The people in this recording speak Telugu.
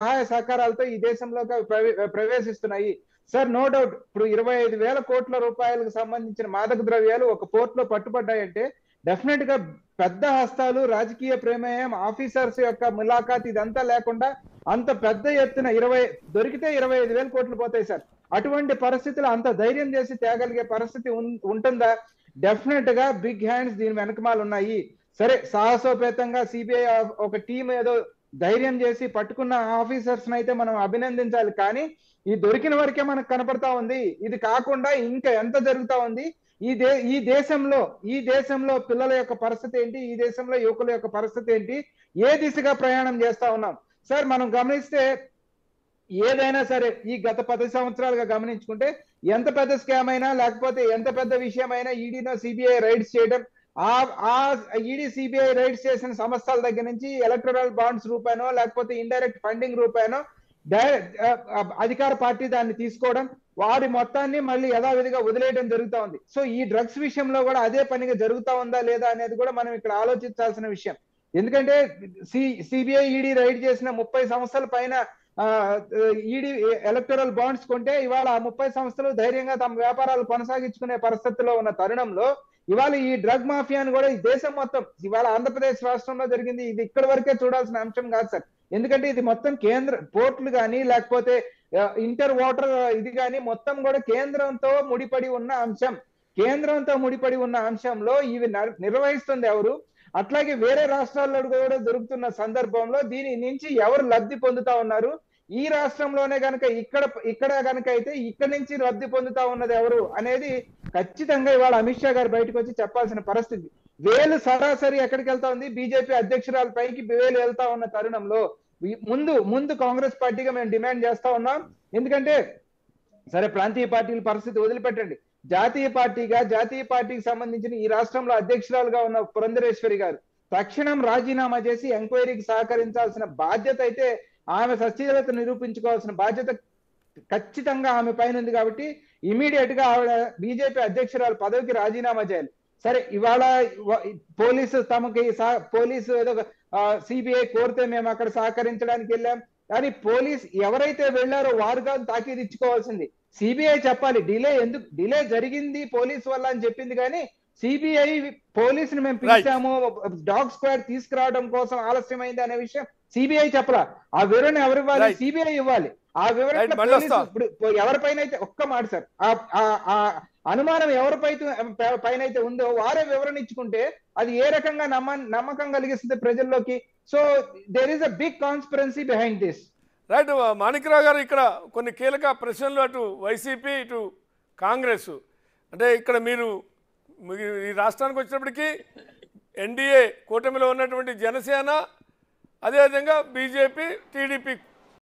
సహాయ సహకారాలతో ఈ దేశంలోకి ప్రవేశిస్తున్నాయి. సార్ నో డౌట్ ఇప్పుడు 25,000 కోట్ల రూపాయలకు సంబంధించిన మాదక ద్రవ్యాలు ఒక పోర్ట్ లో పట్టుబడ్డాయంటే డెఫినెట్ గా పెద్ద హస్తాలు, రాజకీయ ప్రమేయం, ఆఫీసర్స్ యొక్క ములాఖాత్ ఇదంతా లేకుండా అంత పెద్ద ఎత్తున దొరికితే 25,000 కోట్లు పోతాయి సార్. అటువంటి పరిస్థితులు అంత ధైర్యం చేసి తేగలిగే పరిస్థితి ఉంటుందా? డెఫినెట్ గా బిగ్ హ్యాండ్స్ దీని వెనకమాల ఉన్నాయి. సరే సాహసోపేతంగా సిబిఐ ఒక టీం ఏదో ధైర్యం చేసి పట్టుకున్న ఆఫీసర్స్ అయితే మనం అభినందించాలి. కానీ ఈ దొరికిన వరకే మనకు కనపడతా ఉంది. ఇది కాకుండా ఇంకా ఎంత జరుగుతా ఉంది? ఈ దేశంలో పిల్లల యొక్క పరిస్థితి ఏంటి? ఈ దేశంలో యువకుల యొక్క పరిస్థితి ఏంటి? ఏ దిశగా ప్రయాణం చేస్తా ఉన్నాం? సార్ మనం గమనిస్తే ఏదైనా సరే ఈ గత 10 సంవత్సరాలుగా గమనించుకుంటే ఎంత పెద్ద స్కామ్ అయినా లేకపోతే ఎంత పెద్ద విషయమైనా ఈడీనో సిబిఐ రైడ్స్ చేయడం, ఆ ఈడీ సిబిఐ రైడ్స్ చేసిన సంస్థల దగ్గర నుంచి ఎలక్టరల్ బాండ్స్ రూపాయనో లేకపోతే ఇండైరెక్ట్ ఫండింగ్ రూపాయనో అధికార పార్టీ దాన్ని తీసుకోవడం, వారి మొత్తాన్ని మళ్ళీ యథావిధిగా వదిలేయడం జరుగుతా ఉంది. సో ఈ డ్రగ్స్ విషయంలో కూడా అదే పనిగా జరుగుతా ఉందా లేదా అనేది కూడా మనం ఇక్కడ ఆలోచించాల్సిన విషయం. ఎందుకంటే సిబిఐ ఈడీ రైడ్ చేసిన 30 సంస్థల పైన ఈడీ ఎలక్టరల్ బాండ్స్ కొంటే ఇవాళ ఆ 30 సంస్థలు ధైర్యంగా తమ వ్యాపారాలు కొనసాగించుకునే పరిస్థితిలో ఉన్న తరుణంలో ఇవాళ ఈ డ్రగ్ మాఫియాను కూడా ఈ దేశం మొత్తం ఇవాళ ఆంధ్రప్రదేశ్ రాష్ట్రంలో జరిగింది. ఇది ఇక్కడ వరకే చూడాల్సిన అంశం కాదు సార్. ఎందుకంటే ఇది మొత్తం కేంద్ర పోర్టులు కానీ లేకపోతే ఇంటర్ వాటర్ ఇది కానీ మొత్తం కూడా కేంద్రంతో ముడిపడి ఉన్న అంశం. కేంద్రంతో ముడిపడి ఉన్న అంశంలో ఇవి నిర్వహిస్తుంది ఎవరు? అట్లాగే వేరే రాష్ట్రాల్లో కూడా దొరుకుతున్న సందర్భంలో దీని నుంచి ఎవరు లబ్ధి పొందుతా ఉన్నారు? ఈ రాష్ట్రంలోనే కనుక ఇక్కడ కనుక అయితే ఇక్కడి నుంచి లబ్ధి పొందుతా ఉన్నది ఎవరు అనేది ఖచ్చితంగా ఇవాళ అమిత్ షా గారు బయటకు వచ్చి చెప్పాల్సిన పరిస్థితి. వేలు సరాసరి ఎక్కడికి వెళ్తా ఉంది? బీజేపీ అధ్యక్షురాల పైకి వేలు వెళ్తా ఉన్న తరుణంలో ముందు కాంగ్రెస్ పార్టీగా మేము డిమాండ్ చేస్తా ఉన్నాం. ఎందుకంటే సరే ప్రాంతీయ పార్టీల పరిస్థితి వదిలిపెట్టండి, జాతీయ పార్టీకి సంబంధించిన ఈ రాష్ట్రంలో అధ్యక్షురాలుగా ఉన్న పురంధరేశ్వరి గారు తక్షణం రాజీనామా చేసి ఎంక్వైరీకి సహకరించాల్సిన బాధ్యత అయితే ఆమె సత్యత నిరూపించుకోవాల్సిన బాధ్యత ఖచ్చితంగా ఆమె పైన ఉంది. కాబట్టి ఇమీడియట్ గా ఆవిడ బీజేపీ అధ్యక్షురాలు పదవికి రాజీనామా చేయాలి. సరే ఇవాళ పోలీసు ఏదో సిబిఐ కోరితే మేము అక్కడ సహకరించడానికి వెళ్ళాం, కానీ పోలీస్ ఎవరైతే వెళ్లారో వారు కాదు తాకీదు ఇచ్చుకోవాల్సింది. సిబిఐ చెప్పాలి డిలే జరిగింది పోలీసు వల్ల అని చెప్పింది, కానీ సిబిఐ పోలీసుని మేము పిలిచాము డాగ్ స్క్వాడ్ తీసుకురావడం కోసం ఆలస్యమైంది అనే విషయం సిబిఐ చెప్పలా. ఆ వివరణ ఎవరు ఇవ్వాలి? సిబిఐ ఇవ్వాలి. ఆ వివరణ ఇప్పుడు ఎవరిపైన అయితే ఒక్క మాట సార్ ఆ అనుమానం పైన అయితే ఉందో వారే వివరణ ఇచ్చుకుంటే అది ఏ రకంగా నమ్మకం కలిగిస్తుంది ప్రజల్లోకి. So there is a big conspiracy behind this. Right Manikrao గారు, ఇక్కడ కొన్ని కీలక ప్రశ్నలు అటు వైసీపీ ఇటు కాంగ్రెస్, అంటే ఇక్కడ మీరు ఈ రాష్ట్రానికి వచ్చినప్పటికీ ఎన్డీఏ కూటమిలో ఉన్నటువంటి జనసేన అదేవిధంగా బీజేపీ టీడీపీ